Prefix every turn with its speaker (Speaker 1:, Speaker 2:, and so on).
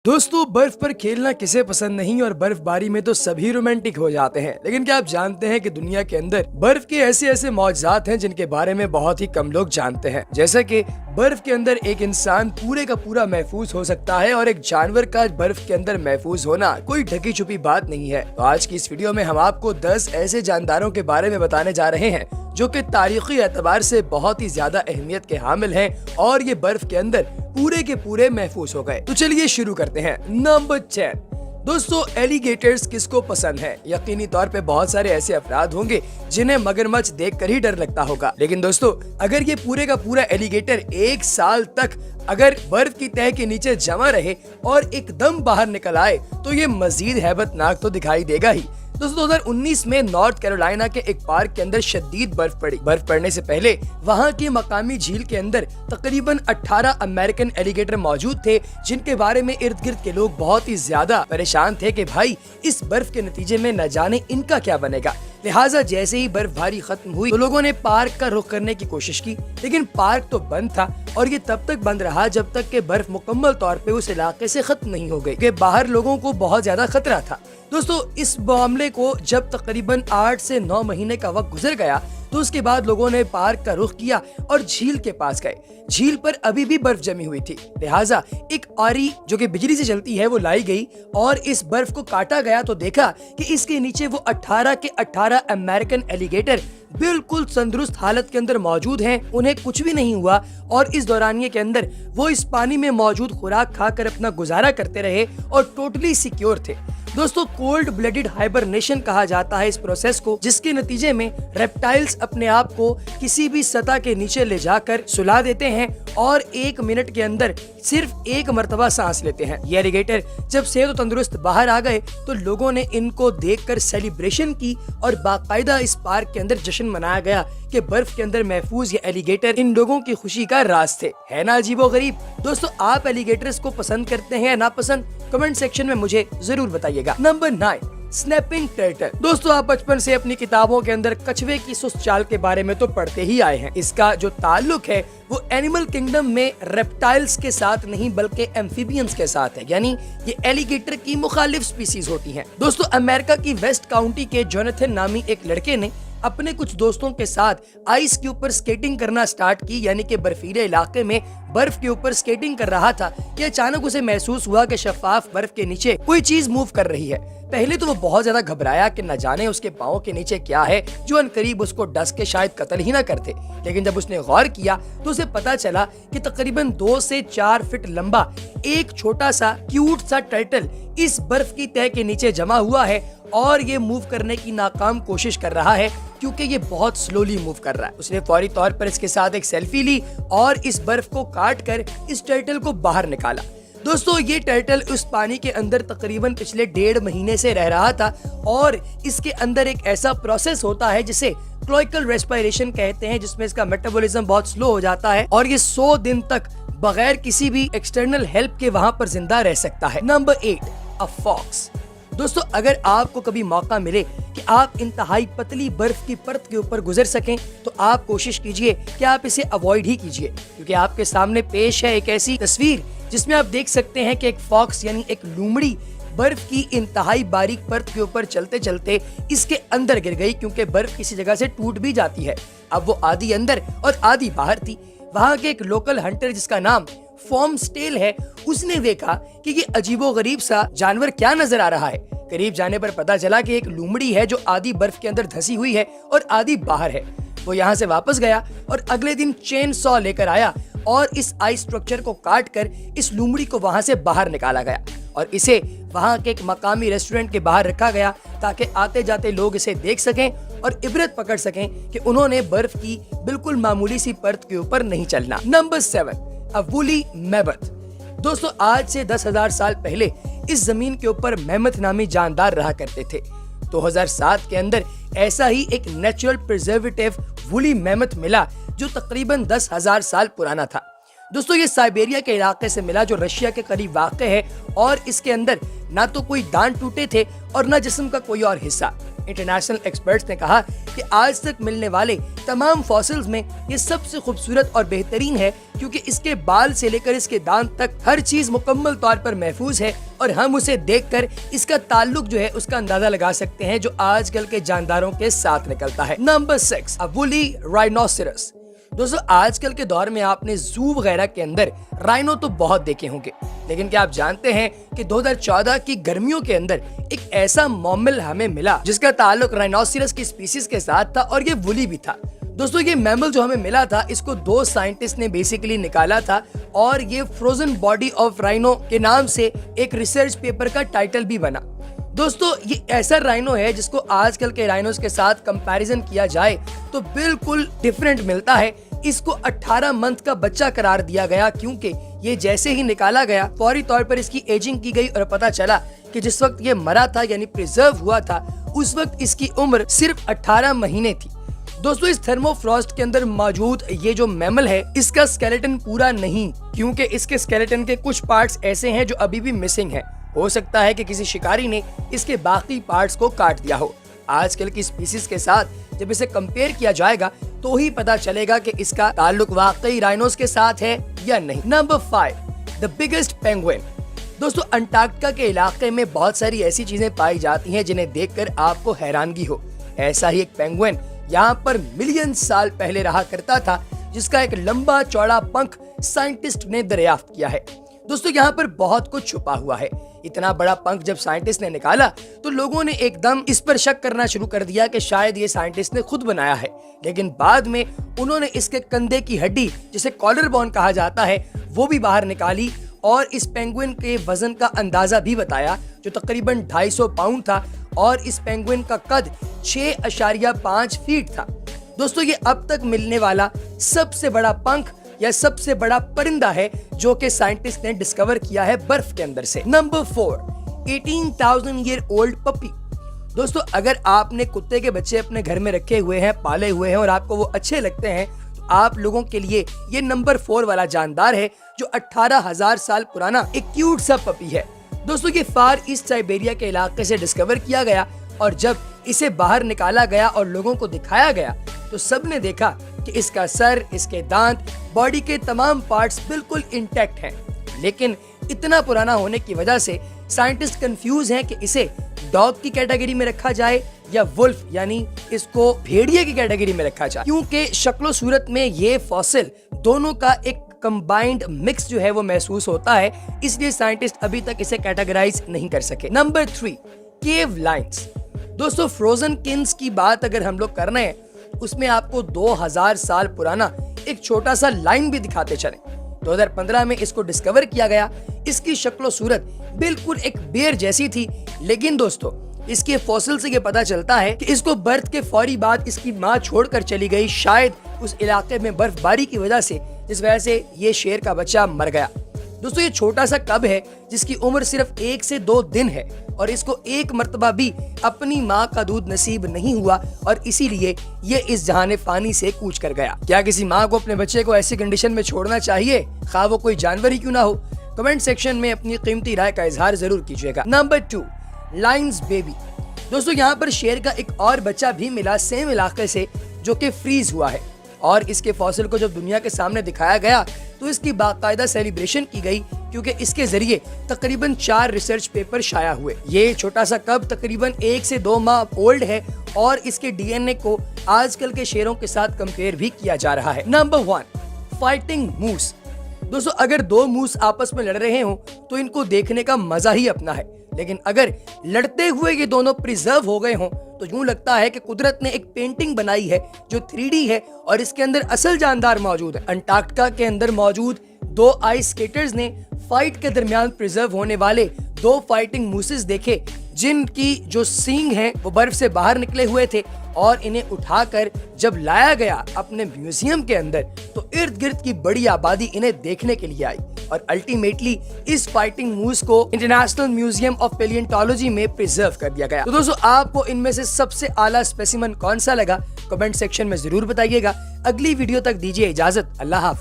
Speaker 1: दोस्तों, बर्फ पर खेलना किसे पसंद नहीं और बर्फबारी में तो सभी रोमांटिक हो जाते हैं। लेकिन क्या आप जानते हैं कि दुनिया के अंदर बर्फ के ऐसे ऐसे मौजूदात हैं जिनके बारे में बहुत ही कम लोग जानते हैं। जैसे कि बर्फ के अंदर एक इंसान पूरे का पूरा महफूज हो सकता है और एक जानवर का बर्फ के अंदर महफूज होना कोई ढकी छुपी बात नहीं है। तो आज की इस वीडियो में हम आपको 10 ऐसे जानदारों के बारे में बताने जा रहे हैं जो कि तारीखी एतबार से बहुत ही ज्यादा अहमियत के हामिल हैं और ये बर्फ के अंदर पूरे के पूरे महफूज हो गए। तो चलिए शुरू करते हैं। नंबर 10। दोस्तों, एलिगेटर्स किसको पसंद है? यकीनी तौर पे बहुत सारे ऐसे अफराद होंगे जिन्हें मगरमच्छ देखकर ही डर लगता होगा। लेकिन दोस्तों, अगर ये पूरे का पूरा एलिगेटर 1 साल तक अगर बर्फ की तह के नीचे जमा रहे और एकदम बाहर निकल आए तो ये मजीद हैबतनाक तो दिखाई देगा ही। दोस्तों, 2019 में नॉर्थ कैरोलिना के एक पार्क के अंदर शदीद बर्फ पड़ी। बर्फ पड़ने से पहले वहां की मकामी झील के अंदर तकरीबन 18 अमेरिकन एलिगेटर मौजूद थे, जिनके बारे में इर्द गिर्द के लोग बहुत ही ज्यादा परेशान थे कि भाई इस बर्फ के नतीजे में न जाने इनका क्या बनेगा। लिहाजा जैसे ही बर्फबारी खत्म हुई तो लोगों ने पार्क का रुख करने की कोशिश की, लेकिन पार्क तो बंद था और ये तब तक बंद रहा जब तक कि बर्फ मुकम्मल तौर पे उस इलाके से खत्म नहीं हो गई कि बाहर लोगों को बहुत ज्यादा खतरा था। दोस्तों, इस मामले को जब तकरीबन 8 से 9 महीने का वक्त गुजर गया तो उसके बाद लोगों ने पार्क का रुख किया और झील के पास गए। झील पर अभी भी बर्फ जमी हुई थी, लिहाजा एक आरी जो कि बिजली से चलती है वो लाई गई और इस बर्फ को काटा गया तो देखा कि इसके नीचे वो 18 के 18 अमेरिकन एलिगेटर बिल्कुल तंदुरुस्त हालत के अंदर मौजूद हैं। उन्हें कुछ भी नहीं हुआ और इस दौरानिये के अंदर वो इस पानी में मौजूद खुराक खाकर अपना गुजारा करते रहे और टोटली सिक्योर थे। दोस्तों, कोल्ड ब्लडेड हाइबरनेशन कहा जाता है इस प्रोसेस को, जिसके नतीजे में रेप्टाइल्स अपने आप को किसी भी सतह के नीचे ले जाकर सुला देते हैं और 1 मिनट के अंदर सिर्फ 1 मरतबा सांस लेते हैं। ये एलिगेटर जब सेहत और तंदुरुस्त बाहर आ गए तो लोगों ने इनको देखकर सेलिब्रेशन की और बाकायदा इस पार्क के अंदर जश्न मनाया गया कि बर्फ के अंदर महफूज ये एलिगेटर इन लोगों की खुशी का राज थे। है ना अजीबो गरीब? दोस्तों, आप एलिगेटर्स को पसंद करते हैं या नापसंद? कमेंट सेक्शन में मुझे जरूर बताइएगा। Number 9, snapping turtle. दोस्तों, आप बचपन से अपनी किताबों के अंदर कछुए की सुस्त चाल के बारे में तो पढ़ते ही आए हैं। इसका जो ताल्लुक है वो एनिमल किंगडम में रेप्टाइल्स के साथ नहीं बल्कि एम्फीबियंस के साथ है, यानी ये एलिगेटर की मुखालिफ स्पीसीज होती हैं। दोस्तों, अमेरिका की वेस्ट काउंटी के जोनाथन नामी एक लड़के ने अपने कुछ दोस्तों के साथ आइस के ऊपर स्केटिंग करना स्टार्ट की, यानी कि बर्फीले इलाके में बर्फ के ऊपर स्केटिंग कर रहा था कि अचानक उसे महसूस हुआ कि शफाफ बर्फ के नीचे कोई चीज मूव कर रही है। पहले तो वो बहुत ज्यादा घबराया कि न जाने उसके पाँव के नीचे क्या है जो अनकरीब उसको डस के शायद कत्ल ही ना करते। लेकिन जब उसने गौर किया तो उसे पता चला कि तकरीबन 2 से 4 फीट लंबा एक छोटा सा क्यूट सा टर्टल इस बर्फ की तह के नीचे जमा हुआ है और ये मूव करने की नाकाम कोशिश कर रहा है क्योंकि ये बहुत स्लोली मूव कर रहा है। उसने फौरी तौर पर इसके साथ एक सेल्फी ली और इस बर्फ को काट कर इस टर्टल को बाहर निकाला। दोस्तों, ये टर्टल उस पानी के अंदर तकरीबन पिछले 1.5 महीने से रह रहा था और इसके अंदर एक ऐसा प्रोसेस होता है जिसे क्लोइकल रेस्पिरेशन कहते हैं, जिसमें इसका मेटाबॉलिज्म बहुत स्लो हो जाता है और ये 100 दिन तक बगैर किसी भी एक्सटर्नल हेल्प के वहाँ पर जिंदा रह सकता है। Number 8, a fox. दोस्तों, अगर आपको कभी मौका मिले कि आप इंतहाई पतली बर्फ की परत के ऊपर गुजर सकें तो आप कोशिश कीजिए कि आप इसे अवॉइड ही कीजिए, क्योंकि आपके सामने पेश है एक ऐसी तस्वीर जिसमें आप देख सकते हैं कि एक फॉक्स यानी एक लूमड़ी बर्फ की इंतहाई बारीक परत के ऊपर चलते चलते इसके अंदर गिर गई, क्योंकि बर्फ किसी जगह से टूट भी जाती है। अब वो आधी अंदर और आधी बाहर थी। वहाँ के एक लोकल हंटर जिसका नाम फॉर्मस्टेल है, उसने देखा कि ये अजीबो गरीब सा जानवर क्या नजर आ रहा है। करीब जाने पर पता चला कि एक लूमड़ी है जो आधी बर्फ के अंदर धंसी हुई है और आधी बाहर है। वो यहाँ से वापस गया और अगले दिन चेन सॉ लेकर आया और इस आइस स्ट्रक्चर को काट कर इस लूमड़ी को वहाँ से बाहर निकाला गया और इसे वहाँ के एक मकामी रेस्टोरेंट के बाहर रखा गया ताकि आते जाते लोग इसे देख सकें और इबरत पकड़ सकें कि उन्होंने बर्फ की बिल्कुल मामूली सी परत के ऊपर नहीं चलना। नंबर 7, अ वूली मैमथ। दोस्तों, आज से 10,000 साल पहले इस जमीन के ऊपर मैमथ नामी जानदार रहा करते थे। 2007 के अंदर ऐसा ही एक नेचुरल प्रिजर्वेटिव वूली मैमथ मिला जो तकरीबन 10,000 साल पुराना था। दोस्तों, ये साइबेरिया के इलाके से मिला जो रशिया के करीब वाक़ है और इसके अंदर ना तो कोई दांत टूटे थे और ना जिस्म का कोई और हिस्सा। इंटरनेशनल एक्सपर्ट्स ने कहा कि आज तक मिलने वाले तमाम फॉसिल्स में ये सबसे खूबसूरत और बेहतरीन है, क्योंकि इसके बाल से लेकर इसके दांत तक हर चीज मुकम्मल तौर पर महफूज है और हम उसे देखकर इसका ताल्लुक जो है उसका अंदाजा लगा सकते हैं जो आजकल के जानदारों के साथ निकलता है। नंबर 6, अ वुली राइनोसेरस। दोस्तों आजकल के दौर में आपने जू वगैरह के अंदर राइनो तो बहुत देखे होंगे, लेकिन क्या आप जानते हैं कि 2014 की गर्मियों के अंदर एक ऐसा मैमल हमें मिला जिसका ताल्लुक राइनोसेरस की स्पीसीज के साथ था और ये वुली भी था। दोस्तों ये मैमल जो हमें मिला था इसको 2 साइंटिस्ट ने बेसिकली निकाला था और ये फ्रोजन बॉडी ऑफ राइनो के नाम से एक रिसर्च पेपर का टाइटल भी बना। दोस्तों ये ऐसा राइनो है जिसको आजकल के राइनोस के साथ कंपैरिजन किया जाए तो बिल्कुल डिफरेंट मिलता है। इसको 18 मंथ का बच्चा करार दिया गया, क्योंकि ये जैसे ही निकाला गया फौरी तौर पर इसकी एजिंग की गई और पता चला कि जिस वक्त ये मरा था यानी प्रिजर्व हुआ था उस वक्त इसकी उम्र सिर्फ 18 महीने थी। दोस्तों इस थर्मोफ्रॉस्ट के अंदर मौजूद ये जो मैमल है इसका स्केलेटन पूरा नहीं, क्योंकि इसके स्केलेटन के कुछ पार्ट्स ऐसे हैं जो अभी भी मिसिंग है। हो सकता है कि किसी शिकारी ने इसके बाकी पार्ट्स को काट दिया हो। आजकल की स्पीसीज के साथ जब इसे कंपेयर किया जाएगा तो ही पता चलेगा कि इसका ताल्लुक वाकई राइनोस के साथ है या नहीं। Number 5, the biggest penguin. दोस्तों अंटार्कटिका के इलाके में बहुत सारी ऐसी चीजें पाई जाती हैं जिन्हें देखकर आपको हैरानगी हो। ऐसा ही एक पेंगुइन यहाँ पर मिलियन साल पहले रहा करता था, जिसका एक लंबा चौड़ा पंख साइंटिस्ट ने दरियाफ्त किया है। दोस्तों यहाँ पर बहुत कुछ छुपा हुआ है। इतना बड़ा पंख जब साइंटिस्ट ने निकाला तो लोगों ने एकदम इस पर शक करना शुरू कर दिया कि शायद ये साइंटिस्ट ने खुद बनाया है, लेकिन बाद में उन्होंने इसके कंधे की हड्डी जिसे कॉलर बोन कहा जाता है वो भी बाहर निकाली और इस पेंगुइन के वजन का अंदाजा भी बताया जो तकरीबन 250 पाउंड था और इस पेंगुइन का कद 6.5 फीट था। दोस्तों ये अब तक मिलने वाला सबसे बड़ा पंख या सबसे बड़ा परिंदा है जो कि साइंटिस्ट ने डिस्कवर किया है बर्फ के अंदर से। Number 4, 18,000 year old puppy. दोस्तों अगर आपने कुत्ते के बच्चे अपने घर में रखे हुए हैं, पाले हुए हैं और आपको वो अच्छे लगते हैं तो आप लोगों के लिए ये नंबर 4 वाला जानदार है जो 18,000 साल पुराना एक क्यूट सा पपी है। दोस्तों ये फार ईस्ट साइबेरिया के इलाके से डिस्कवर किया गया और जब इसे बाहर निकाला गया और लोगों को दिखाया गया तो सबने देखा कि इसका सर, इसके दांत, बॉडी के तमाम पार्ट्स बिल्कुल इंटैक्ट हैं, लेकिन इतना पुराना होने की वजह से साइंटिस्ट कंफ्यूज हैं कि इसे डॉग की कैटेगरी में रखा जाए या वुल्फ यानी इसको भेड़िए की कैटेगरी में रखा जाए, क्योंकि शक्लो सूरत में ये फॉसिल दोनों का एक कंबाइंड मिक्स जो है वो महसूस होता है, इसलिए साइंटिस्ट अभी तक इसे कैटेगराइज नहीं कर सके। नंबर 3, केव लाइन्स। दोस्तों फ्रोजन किन्स की बात अगर हम लोग कर रहे हैं उसमें आपको 2000 साल पुराना एक छोटा सा लाइन भी दिखाते चले। 2015 में इसको डिस्कवर किया गया। इसकी शक्लो सूरत बिल्कुल एक बेर जैसी थी, लेकिन दोस्तों इसके फॉसिल से ये पता चलता है कि इसको बर्थ के फौरी बाद इसकी माँ छोड़कर चली गई, शायद उस इलाके में बर्फबारी की वजह से, जिस वजह से ये शेर का बच्चा मर गया। दोस्तों ये छोटा सा कब है जिसकी उम्र सिर्फ 1 से 2 दिन है और इसको एक मर्तबा भी अपनी माँ का दूध नसीब नहीं हुआ और इसीलिए ये इस जहाने फानी से कूच कर गया। क्या किसी माँ को अपने बच्चे को ऐसी कंडीशन में छोड़ना चाहिए, खा वो कोई जानवर ही क्यों ना हो? कमेंट सेक्शन में अपनी कीमती राय का इजहार जरूर कीजिएगा। Number 2, Lions baby. दोस्तों यहाँ पर शेर का एक और बच्चा भी मिला सेम इलाके से जो कि फ्रीज हुआ है और इसके फॉसिल को जब दुनिया के सामने दिखाया गया तो इसकी बाकायदा सेलिब्रेशन की गई, क्योंकि इसके जरिए तकरीबन 4 रिसर्च पेपर शाया हुए। ये छोटा सा कब तकरीबन 1 से 2 माह ओल्ड है और इसके डीएनए को आजकल के शेरों के साथ कंपेयर भी किया जा रहा है। नंबर 1, फाइटिंग मूस। दोस्तों अगर 2 मूस आपस में लड़ रहे हो तो इनको देखने का मजा ही अपना है, लेकिन अगर लड़ते हुए ये दोनों प्रिजर्व हो गए हों तो यूं लगता है कि कुदरत ने एक पेंटिंग बनाई है जो 3D है और इसके अंदर असल जानदार मौजूद है। अंटार्कटिका के अंदर मौजूद 2 आइस स्केटर्स ने फाइट के दरमियान प्रिजर्व होने वाले 2 फाइटिंग मूसेस देखे, जिनकी जो सींग हैं वो बर्फ से बाहर निकले हुए थे और इन्हें उठाकर जब लाया गया अपने म्यूजियम के अंदर तो इर्द गिर्द की बड़ी आबादी इन्हें देखने के लिए आई और अल्टीमेटली इस फाइटिंग मूस को इंटरनेशनल म्यूजियम ऑफ पैलियोंटोलॉजी में प्रिजर्व कर दिया गया। तो दोस्तों आपको इनमें से सबसे आला स्पेसिमन कौन सा लगा कमेंट सेक्शन में जरूर बताइएगा। अगली वीडियो तक दीजिए इजाजत। अल्लाह हाफ़िज़।